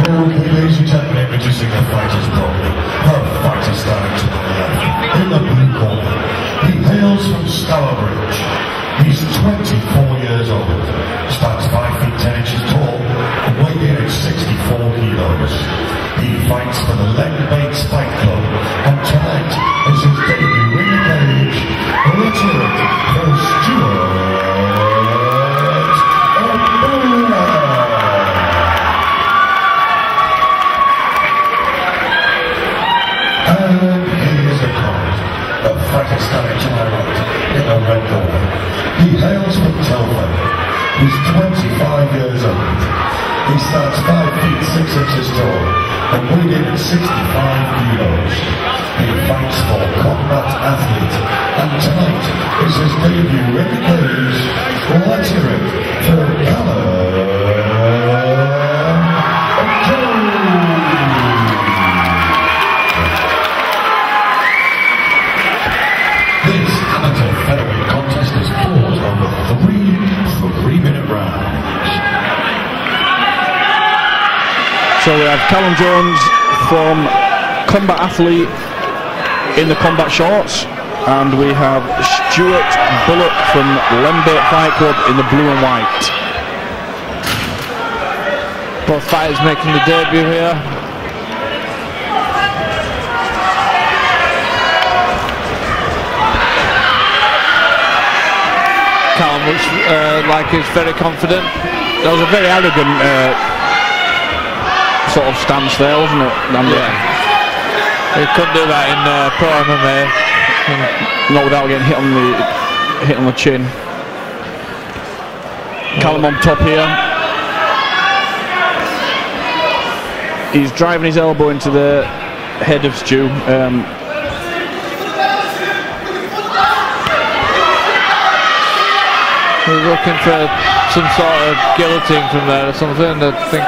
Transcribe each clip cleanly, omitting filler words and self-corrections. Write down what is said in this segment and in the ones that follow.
Okay, ladies and gentlemen, introducing the fighters properly. The fighter starting to the left, in the blue corner. He hails from Stourbridge. He's 24 years old, stands 5 feet 10 inches tall, and weighing in at 64 kilos. He fights for the Leg Baits Fight Club, and tonight is his debut in the cage. Let's hear it for Stuart. Standing to my right, in the red corner. He hails from Telford. He's 25 years old. He stands 5 feet 6 inches tall and weighing in at 65 kilos. He fights for Combat Athlete, and tonight is his debut in the cage. Let's hear it for Callum. So we have Callum Jones from Combat Athlete in the combat shorts, and we have Stuart Bullock from Lembate Fight Club in the blue and white. Both fighters making the debut here. Callum looks like he's very confident. That was a very arrogant sort of stance there, wasn't it? Yeah. He couldn't do that in pro MMA. Not without getting hit on the chin. Callum on top here. He's driving his elbow into the head of Stu. He's looking for some sort of guillotine from there or something. I think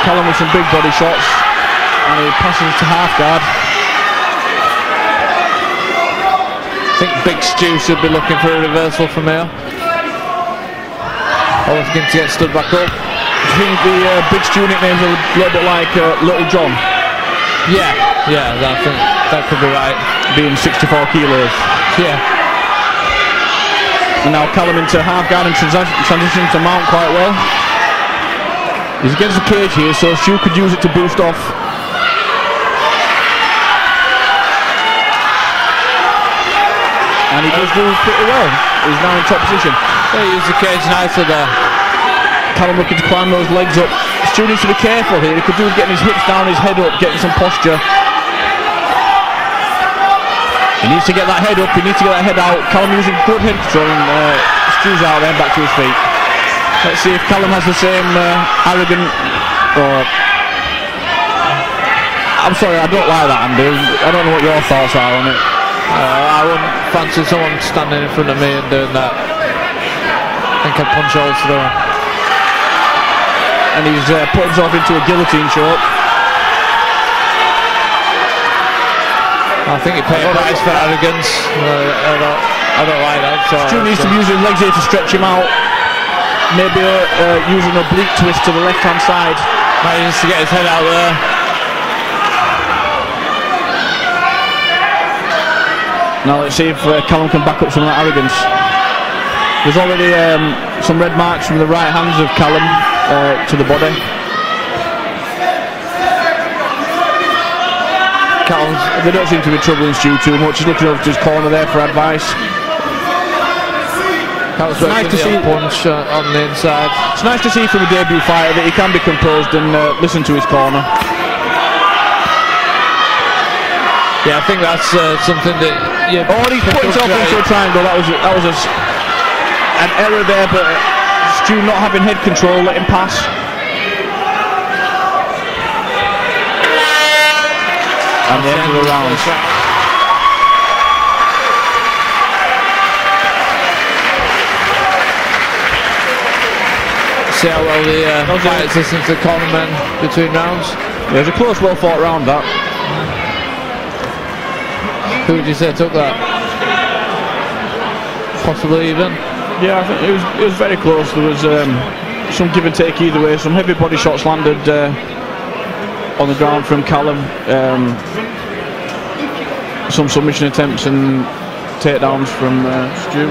Callum with some big body shots, and he passes to half guard. I think Big Stu should be looking for a reversal from here. Always looking to get stood back up. I think the Big Stu nickname's a little bit like Little John. Yeah, I think that could be right. Being 64 kilos. Yeah. And now Callum into half guard and transition to mount quite well. He's against the cage here, so Stu could use it to boost off. And he does do pretty well. He's now in top position. Yeah, he used the cage nicely there. Callum looking to climb those legs up. Stu needs to be careful here. He could do with getting his hips down, his head up, getting some posture. He needs to get that head up, he needs to get that head out. Callum using good head control, and Stu's out there, back to his feet. Let's see if Callum has the same arrogant, or... I'm sorry, I don't like that, Andy. I don't know what your thoughts are on it. I wouldn't fancy someone standing in front of me and doing that. I think I'd punch holes through him. And he's put himself into a guillotine choke. I think he paid a price for arrogance. I don't like that. So Stu needs to use his legs here to stretch him out. Maybe using an oblique twist to the left hand side. Might need to get his head out there. Now let's see if Callum can back up some of that arrogance. There's already some red marks from the right hands of Callum to the body. They don't seem to be troubling Stu too much. He's looking over to his corner there for advice. It's nice to see punch on the inside. It's nice to see from a debut fighter that he can be composed and listen to his corner. Yeah, I think that's something that. Yeah. Oh, he's put himself into a triangle. That was an error there, but Stu not having head control, let him pass. And the end of the round. See how well the fighters listen to the cornermen between rounds. Yeah, it was a close, well fought round that. Who would you say took that? Possibly even. Yeah, I think it was very close. There was some give and take either way. Some heavy body shots landed on the ground from Callum. Some submission attempts and takedowns from Stu.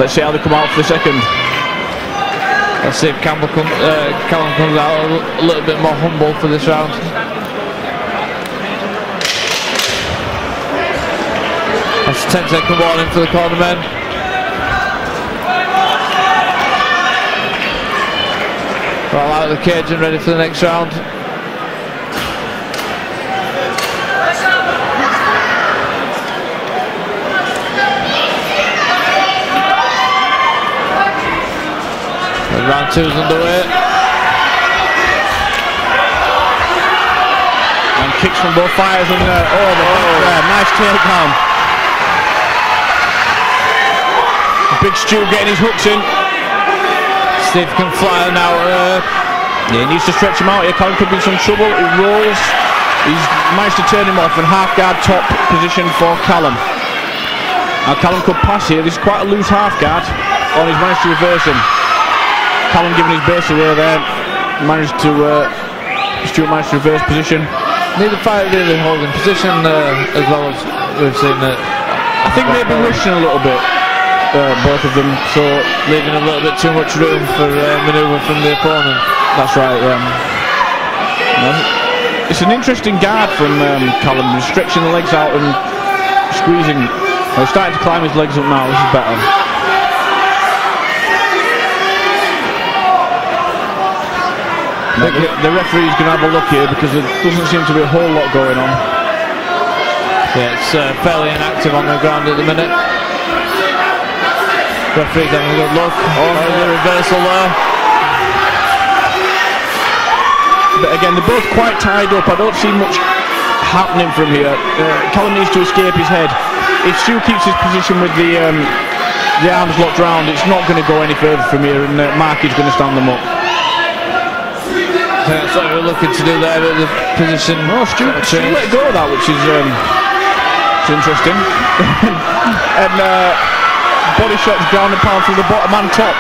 Let's see how they come out for the second. Let's see if Callum comes out a little bit more humble for this round. That's a 10-second warning for the cornermen. Well, out of the cage and ready for the next round. And round 2 is underway. And kicks from both fighters and nice takedown. Big Stu getting his hooks in. See if he can fly now. Yeah, he needs to stretch him out here. Callum could be in some trouble. He rolls. He's managed to turn him off and half guard top position for Callum. Now Callum could pass here. This is quite a loose half guard. Oh, he's managed to reverse him. Callum giving his base away there. Stuart managed to reverse position. Neither fighter really holding position as well as we've seen it. I think maybe rushing a little bit. Both of them, so leaving a little bit too much room for manoeuvre from the opponent. That's right. It's an interesting guard from Callum, stretching the legs out and squeezing. He's starting to climb his legs up now. This is better. The referee's going to have a look here because there doesn't seem to be a whole lot going on. Yeah, it's fairly inactive on the ground at the minute. Referee's having a good look. The reversal there. But again, they're both quite tied up. I don't see much happening from here. Callum needs to escape his head. If Stu keeps his position with the arms locked round, it's not going to go any further from here, and Mark is going to stand them up. That's what we're looking to do there, but the position. Oh, Stu let go of that, which is interesting. And body shots, ground and pound from the bottom and top.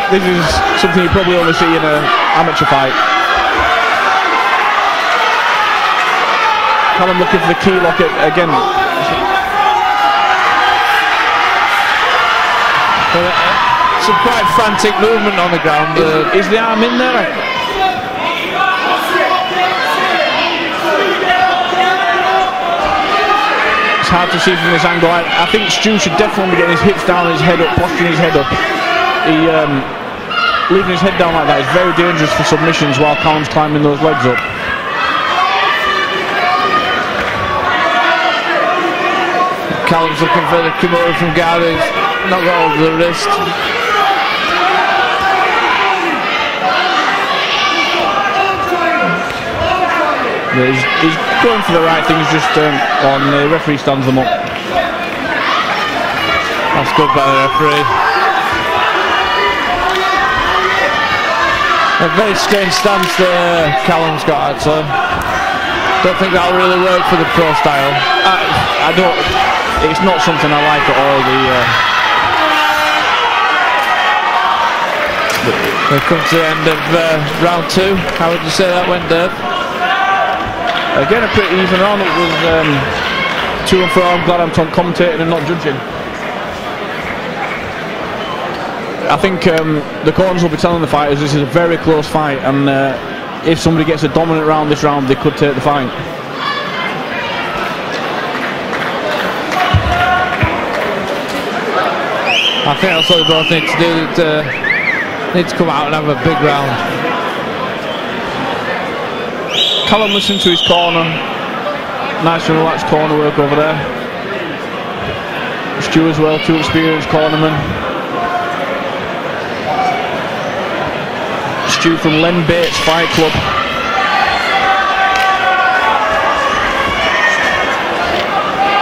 This is something you probably only see in an amateur fight. Callum looking for the key lock again. Some quite frantic movement on the ground. Is the arm in there? It's hard to see from this angle. I think Stu should definitely be getting his hips down and his head up, posturing his head up. Leaving his head down like that is very dangerous for submissions while Callum's climbing those legs up. Callum's looking for the Kimura from Gowdy. Not got over the wrist. Yeah, he's going for the right things, just on the referee stands them up. That's good by the referee. A very strange stance that Callum's got, so don't think that'll really work for the pro style. I don't. It's not something I like at all. We've come to the end of round 2. How would you say that went, Dave? Again, a pretty even round. It was 2 and 4. I'm glad I'm commentating and not judging. I think the corners will be telling the fighters this is a very close fight, and if somebody gets a dominant round this round, they could take the fight. I think that's what they both need to do. Need to come out and have a big round. Callum listened to his corner. Nice and relaxed corner work over there. Stu as well, 2 experienced cornermen. Stu from Len Bates Fight Club.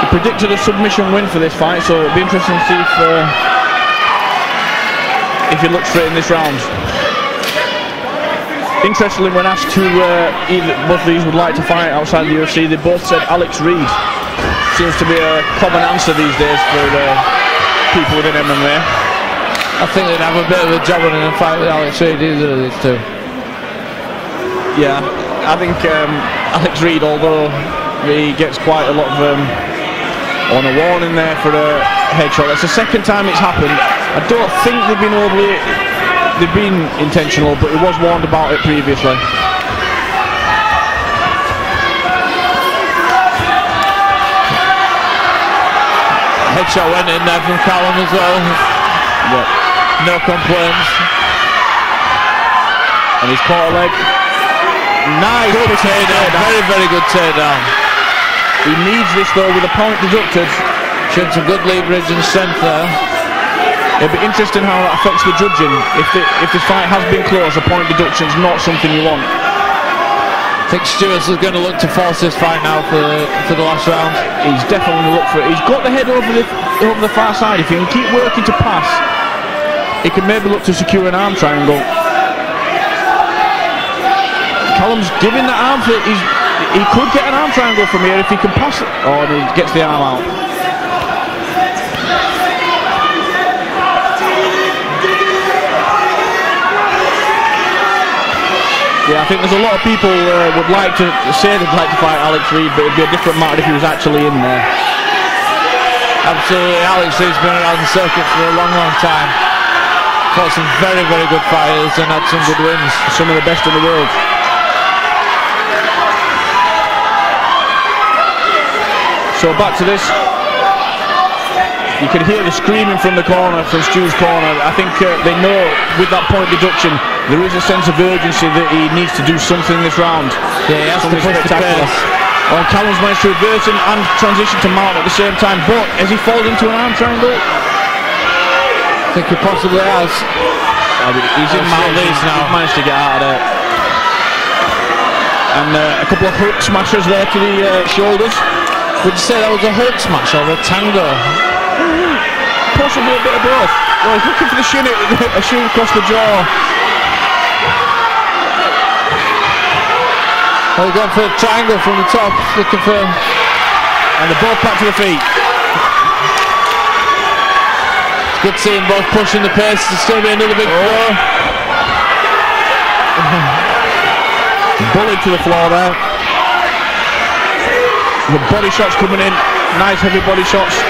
He predicted a submission win for this fight, so it'll be interesting to see if he looks for it in this round. Interestingly, when asked who both of these would like to fight outside the UFC, they both said Alex Reed. Seems to be a common answer these days for people within MMA. I think they'd have a bit of a job in a fight with Alex Reid, either of these two. Yeah, I think Alex Reid, although he gets quite a lot of on a warning there for a headshot. That's the second time it's happened. I don't think they've been intentional, but he was warned about it previously. Headshot went in there from Callum as well. Yep. No complaints. And he's caught a leg. Nice. Good takedown. Very, very good takedown. He needs this though with a point deducted. Showed some good leverage and strength there. It'll be interesting how that affects the judging. If the fight has been close, a point deduction is not something you want. I think Stewart's is going to look to force this fight now for the last round. He's definitely going to look for it. He's got the head over the far side. If he can keep working to pass, he can maybe look to secure an arm triangle. Callum's giving the arm for it. He could get an arm triangle from here if he can pass it. Oh, and he gets the arm out. Yeah, I think there's a lot of people would like to say they'd like to fight Alex Reid, but it'd be a different matter if he was actually in there. Absolutely, Alex Reid's been around the circuit for a long, long time. Fought some very, very good fighters and had some good wins. Some of the best in the world. So back to this. You can hear the screaming from the corner, from Stu's corner. I think they know with that point deduction there is a sense of urgency that he needs to do something this round. Yeah, he has to push the pace. Oh, Callum's managed to reverse him and transition to mount at the same time, but has he fallen into an arm triangle? I think he possibly has. He's in mount these now. He's managed to get out of there. And a couple of hook smashers there to the shoulders. Would you say that was a hook smash or a tango? Possibly a bit of both. Well, he's looking for the shin, a shin across the jaw. Well, he's going for a triangle from the top, looking for... And they're both back to the feet. It's good seeing both pushing the pace. There's still be another big throw. Bullied to the floor there. The body shots coming in. Nice heavy body shots.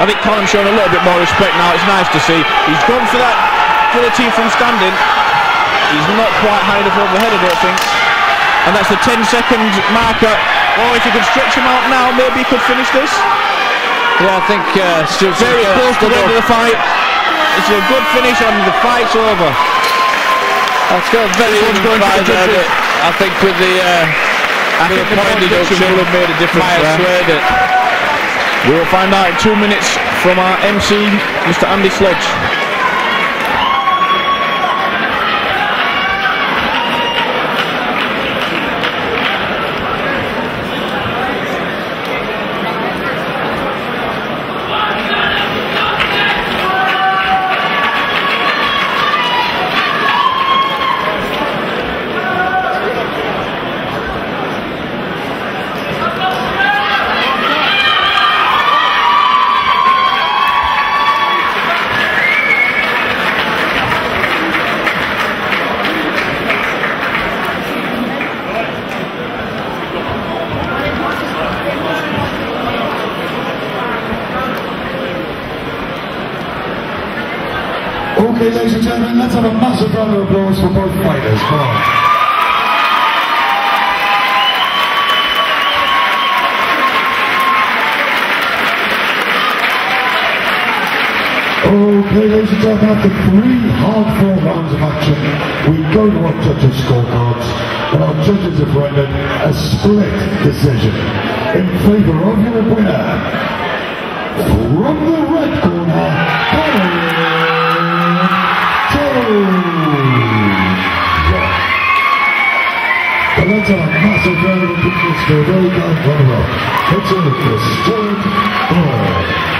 I think Callum's showing a little bit more respect now. It's nice to see. He's gone for that guillotine from standing. He's not quite high enough over the head, I don't think. And that's the 10-second marker. Oh, if he could stretch him out now, maybe he could finish this. Yeah, I think Stuart's very close to the end of the fight. It's a good finish and the fight's over. That's got a very good fight there. I think with the point deduction will have made a difference. Might have swayed it. We will find out in 2 minutes from our MC, Mr. Andy Sledge. Okay, ladies and gentlemen, let's have a massive round of applause for both fighters. Come on. Okay, ladies and gentlemen, after 3 hard-fought rounds of action, we go to our judges' scorecards, and our judges have rendered a split decision in favour of your winner. From the red corner, but let's have a massive round of applause for a very kind runner-up. It's a restored blood.